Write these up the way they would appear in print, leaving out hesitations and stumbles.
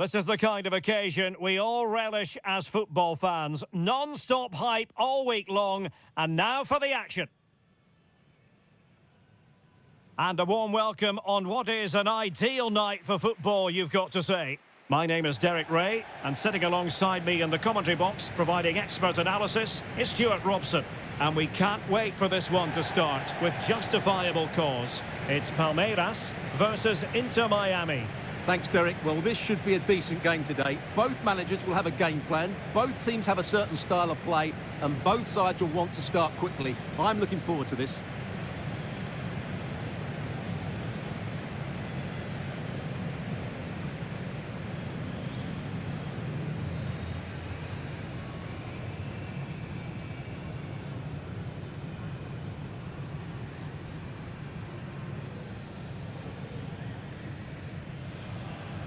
This is the kind of occasion we all relish as football fans. Non-stop hype all week long, and now for the action. And a warm welcome on what is an ideal night for football, you've got to say. My name is Derek Ray, and sitting alongside me in the commentary box, providing expert analysis, is Stuart Robson. And we can't wait for this one to start, with justifiable cause. It's Palmeiras versus Inter Miami. Thanks, Derek. Well, this should be a decent game today. Both managers will have a game plan, both teams have a certain style of play, and both sides will want to start quickly. I'm looking forward to this.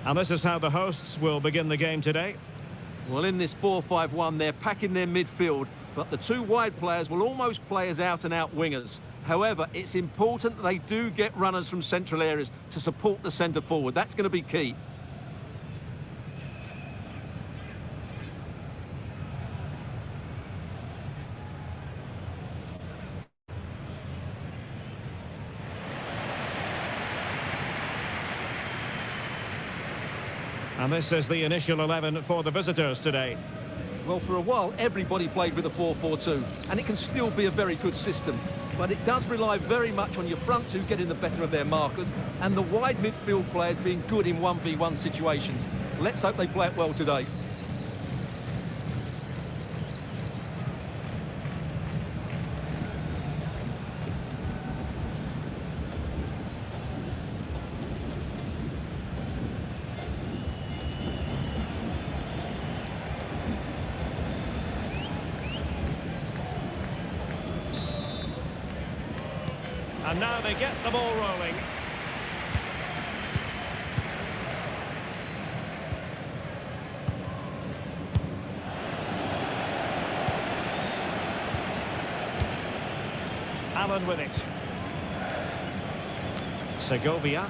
And this is how the hosts will begin the game today. Well, in this 4-5-1, they're packing their midfield, but the two wide players will almost play as out-and-out wingers. However, it's important that they do get runners from central areas to support the centre forward. That's going to be key. And this is the initial 11 for the visitors today. Well, for a while, everybody played with a 4-4-2, and it can still be a very good system. But it does rely very much on your front two getting the better of their markers, and the wide midfield players being good in 1v1 situations. Let's hope they play it well today. And now they get the ball rolling. Allen with it. Segovia.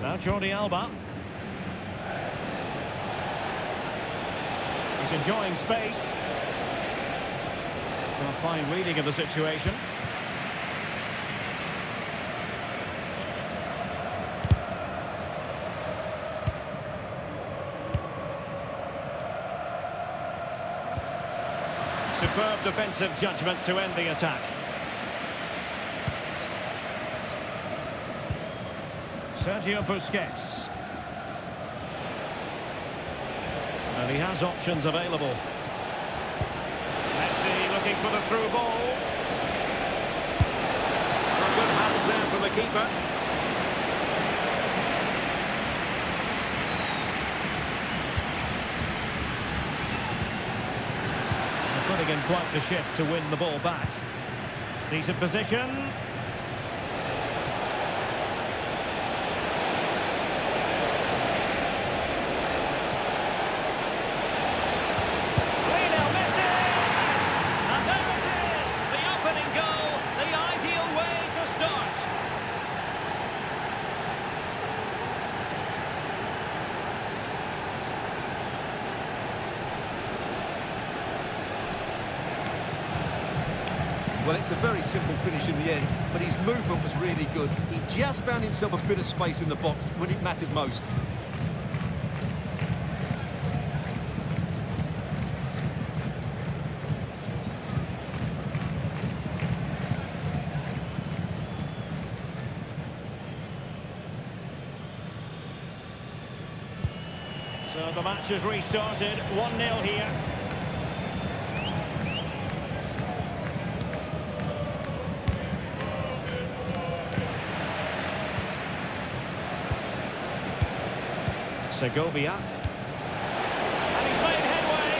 Now Jordi Alba. He's enjoying space. A fine reading of the situation. Superb defensive judgment to end the attack. Sergio Busquets. And he has options available. Messi looking for the through ball. Good hands there from the keeper. Putting in quite the shift to win the ball back. Decent position. Lionel Messi! And there it is! The opening goal, the ideal way to start. Well, it's a very simple finish in the end, but his movement was really good. He just found himself a bit of space in the box when it mattered most. So the match has restarted, 1-0 here. Segovia. And he's made headway.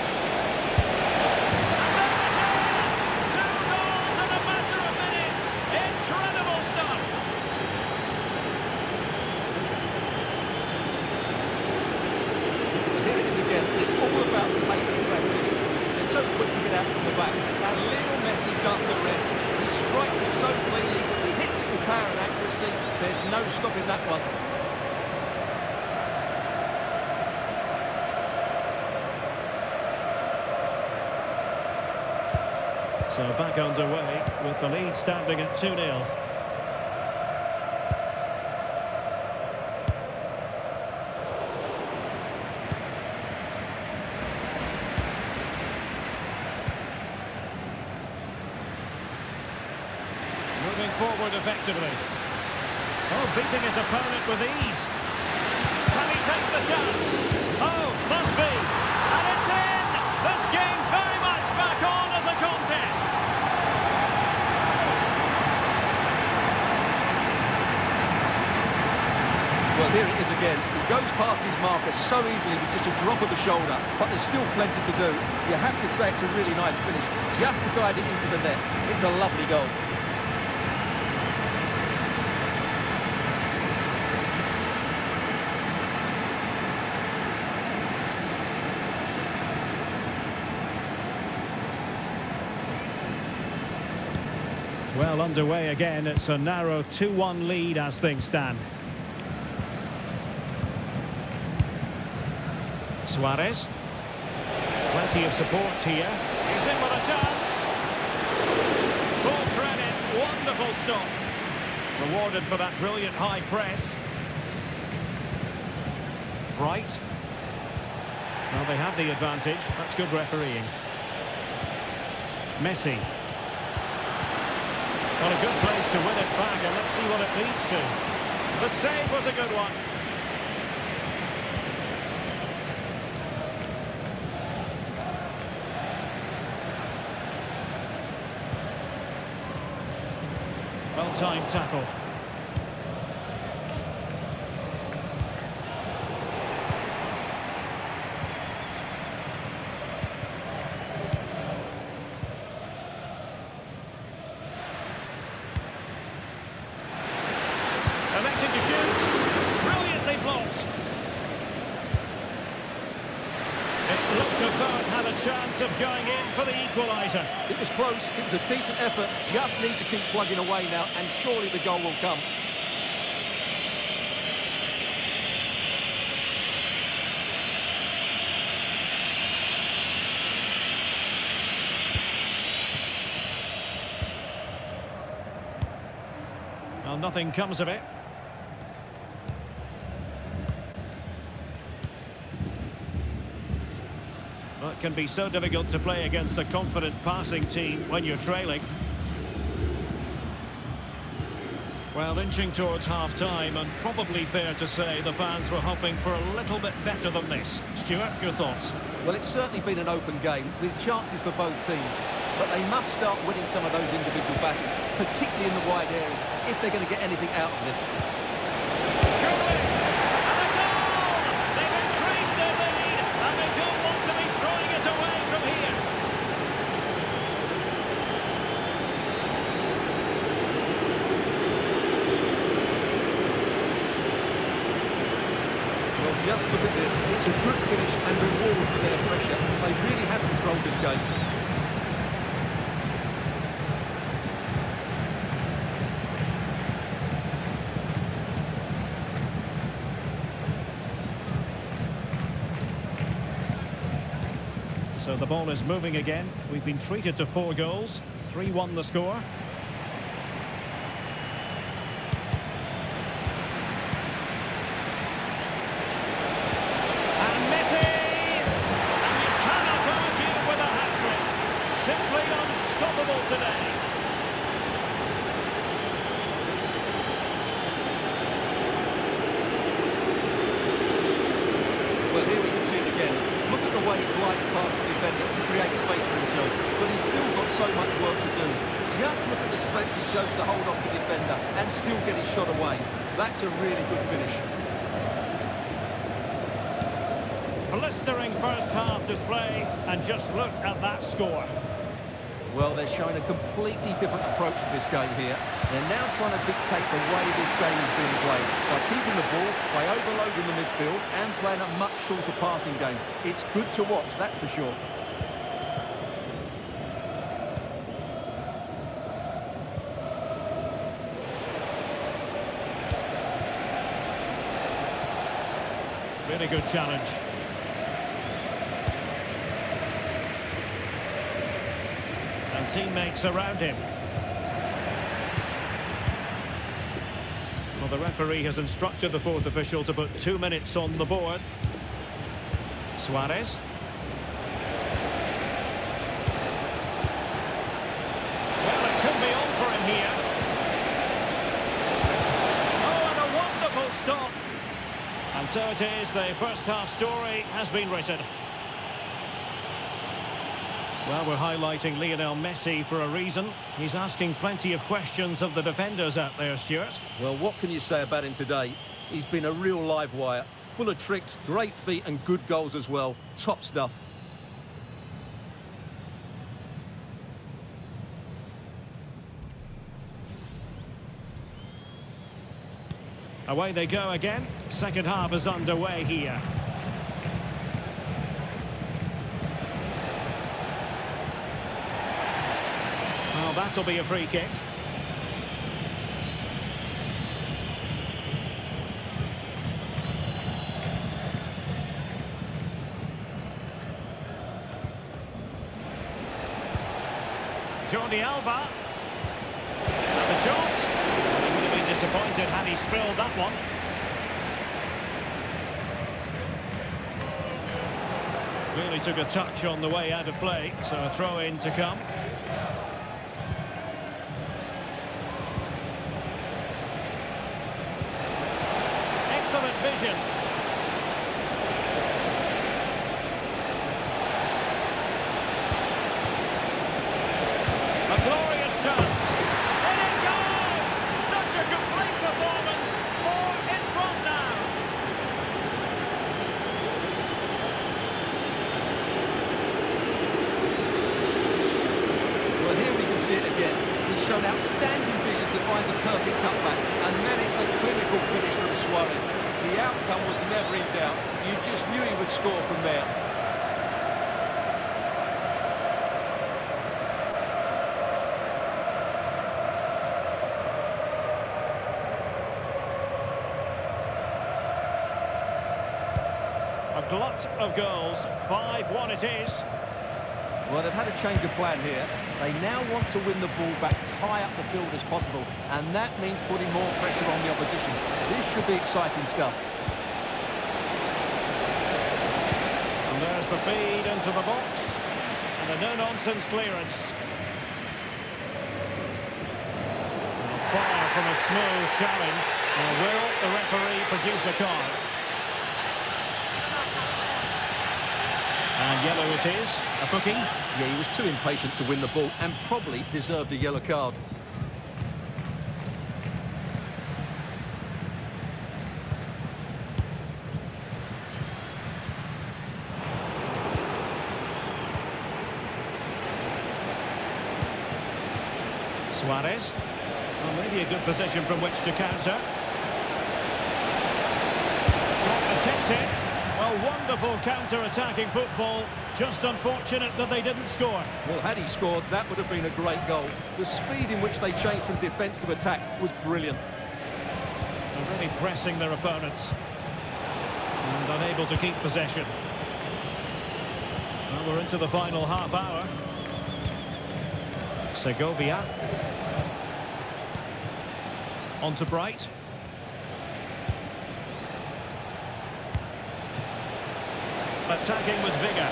And there it is! 2 goals in a matter of minutes. Incredible stuff. Here it is again. It's all about the pace and transition. They're so quick to get out from the back. And Lionel Messi does the rest. He strikes it so cleanly. He hits it with power and accuracy. There's no stopping that one. So back underway with the lead standing at 2-0. Moving forward effectively. Oh, beating his opponent with ease. Can he take the chance? Oh, must be. And it's in! This game very much back on as a contest. Well, here it is again. He goes past his marker so easily with just a drop of the shoulder, but there's still plenty to do. You have to say it's a really nice finish, just to guide it into the net. It's a lovely goal. Well, underway again. It's a narrow 2-1 lead as things stand. Suarez. Plenty of support here. He's in with a chance. Full credit. Wonderful stop. Rewarded for that brilliant high press. Right. Well, they have the advantage. That's good refereeing. Messi. Well, a good place to win it back, and let's see what it leads to. The save was a good one. Well-timed tackle. Elected to shoot. Brilliantly blocked. It looked as though it had a chance of going in for the equaliser. It was close, it was a decent effort, just need to keep plugging away now, and surely the goal will come. Well, nothing comes of it. Well, it can be so difficult to play against a confident passing team when you're trailing. Well, inching towards half-time, and probably fair to say the fans were hoping for a little bit better than this. Stuart, your thoughts? Well, it's certainly been an open game, with chances for both teams. But they must start winning some of those individual battles, particularly in the wide areas, if they're going to get anything out of this. Surely! And a goal! They've increased their lead, and they don't want to be throwing it away from here. Well, just look at this. It's a good finish and reward for their pressure. They really have controlled this game. So the ball is moving again. We've been treated to 4 goals. 3-1 the score. And Messi! And you cannot argue with a hat-trick. Simply unstoppable today. Well, here we can see it again. Look at the way he glides past the defender to create space for himself. But he's still got so much work to do. Just look at the strength he shows to hold off the defender and still get his shot away. That's a really good finish. Blistering first half display, and just look at that score. Well, they're showing a completely different approach to this game here. They're now trying to dictate the way this game is being played by keeping the ball, by overloading the midfield and playing a much shorter passing game. It's good to watch, that's for sure. Really good challenge. And teammates around him. Well, the referee has instructed the fourth official to put 2 minutes on the board. Suarez. Well, it could be on for him here. Oh, and a wonderful stop. And so it is, the first half story has been written. Well, we're highlighting Lionel Messi for a reason. He's asking plenty of questions of the defenders out there, Stuart. Well, what can you say about him today? He's been a real live wire. Full of tricks, great feet and good goals as well. Top stuff. Away they go again. Second half is underway here. Well, that'll be a free kick. Jordi Alba. And the shot. He would have been disappointed had he spilled that one. Really took a touch on the way out of play, so a throw-in to come. Excellent vision. A glorious chance. And it goes! Such a complete performance. 4 in front now. Well, here we can see it again. He's shown outstanding vision to find the perfect cutback. And then it's a clinical finish from Suarez. The outcome was never in doubt. You just knew he would score from there. A glut of goals. 5-1 it is. Well, they've had a change of plan here. They now want to win the ball back as high up the field as possible, and that means putting more pressure on the opposition. This should be exciting stuff. And there's the feed into the box. And a no-nonsense clearance. Well, far from a smooth challenge. Well, will the referee produce a card? And yellow it is. A booking. Yeah, he was too impatient to win the ball and probably deserved a yellow card. Suarez. Well, maybe a good position from which to counter. Shot attempted. Well, wonderful counter-attacking football. Just unfortunate that they didn't score. Well, had he scored, that would have been a great goal. The speed in which they changed from defence to attack was brilliant. They're really pressing their opponents. And unable to keep possession. Well, we're into the final half hour. Segovia. On to Bright. Attacking with vigour.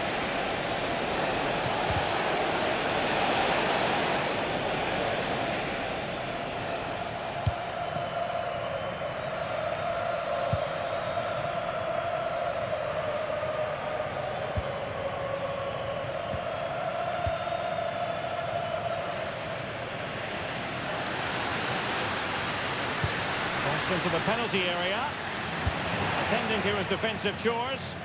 Crossed into the penalty area. Attending to his defensive chores.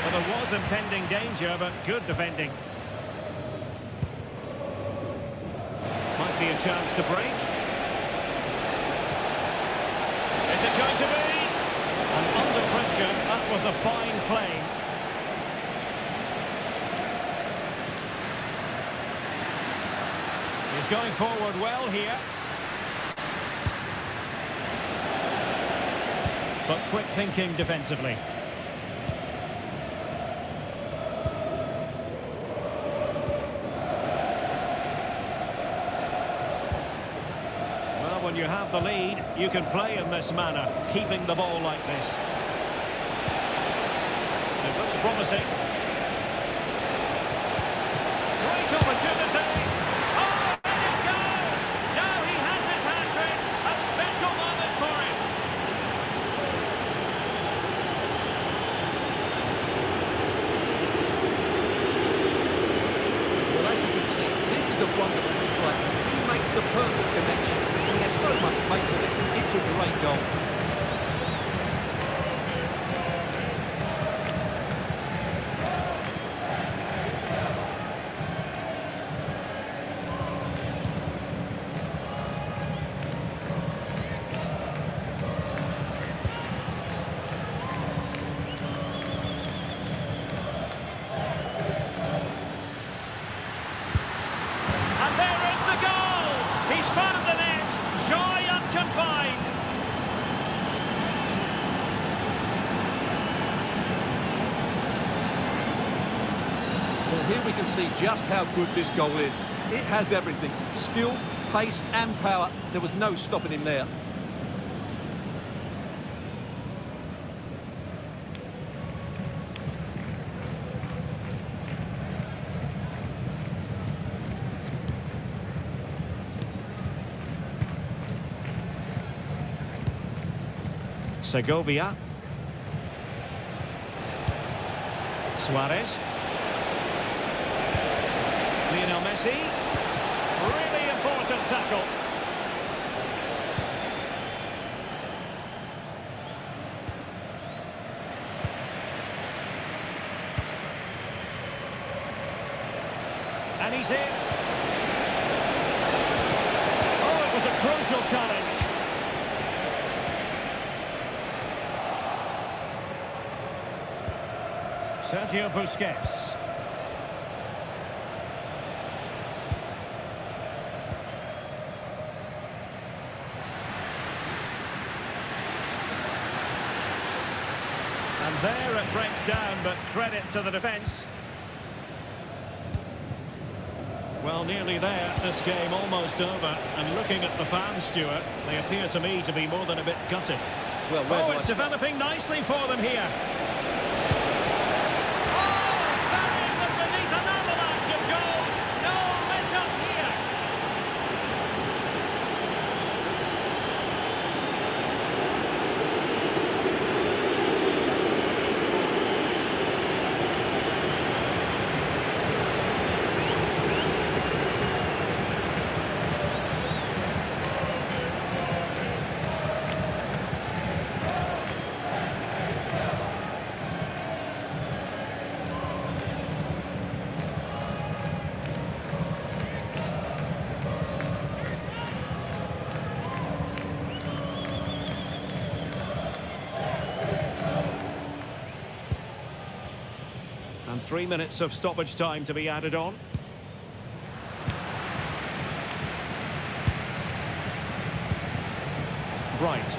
There was impending danger, but good defending. Might be a chance to break. Is it going to be? And under pressure, that was a fine play. He's going forward well here. but quick thinking defensively. Well, when you have the lead, you can play in this manner, keeping the ball like this. It looks promising. Great opportunity. Oh, and it goes! Now he has his hat-trick. A special moment for him. Well, as you can see, this is a wonderful strike. He makes the perfect connection. He has so much pace in it. It's a great goal. And there is the goal! He's found the net! Joy unconfined! Well, here we can see just how good this goal is. It has everything. Skill, pace and power. There was no stopping him there. Segovia. Suarez. Lionel Messi. Really important tackle. And he's in. Oh, it was a crucial challenge. Sergio Busquets. And there it breaks down, but credit to the defence. Well, nearly there. This game almost over. And looking at the fans, Stuart, they appear to me to be more than a bit gutted. Well, where Oh, do I it's start? developing nicely for them here. And 3 minutes of stoppage time to be added on. Right.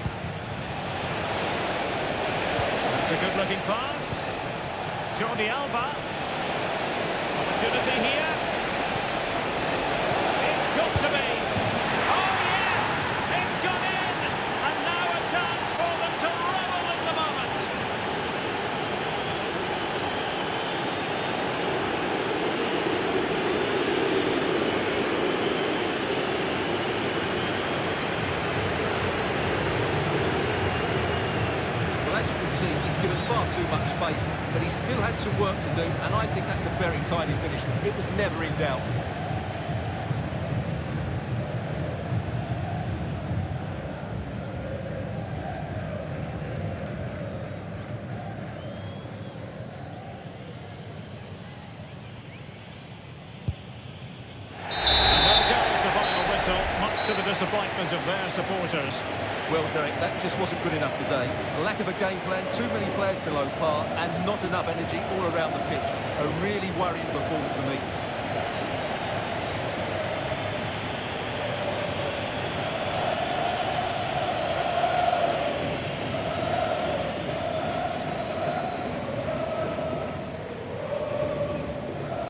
That's a good-looking pass. Jordi Alba. Opportunity here. It's got to be. Oh, yes! It's gone in! And now a chance for them to revel in the moment. Well, as you can see, he's given far too much space, but he still had some work to do, and I think that's a very tidy finish. It was never in doubt. And there goes the final whistle, much to the disappointment of their supporters. Well, Derek, that just wasn't good enough today. A lack of a game plan, too many players below par, and not enough energy all around the pitch. A really worrying performance for me.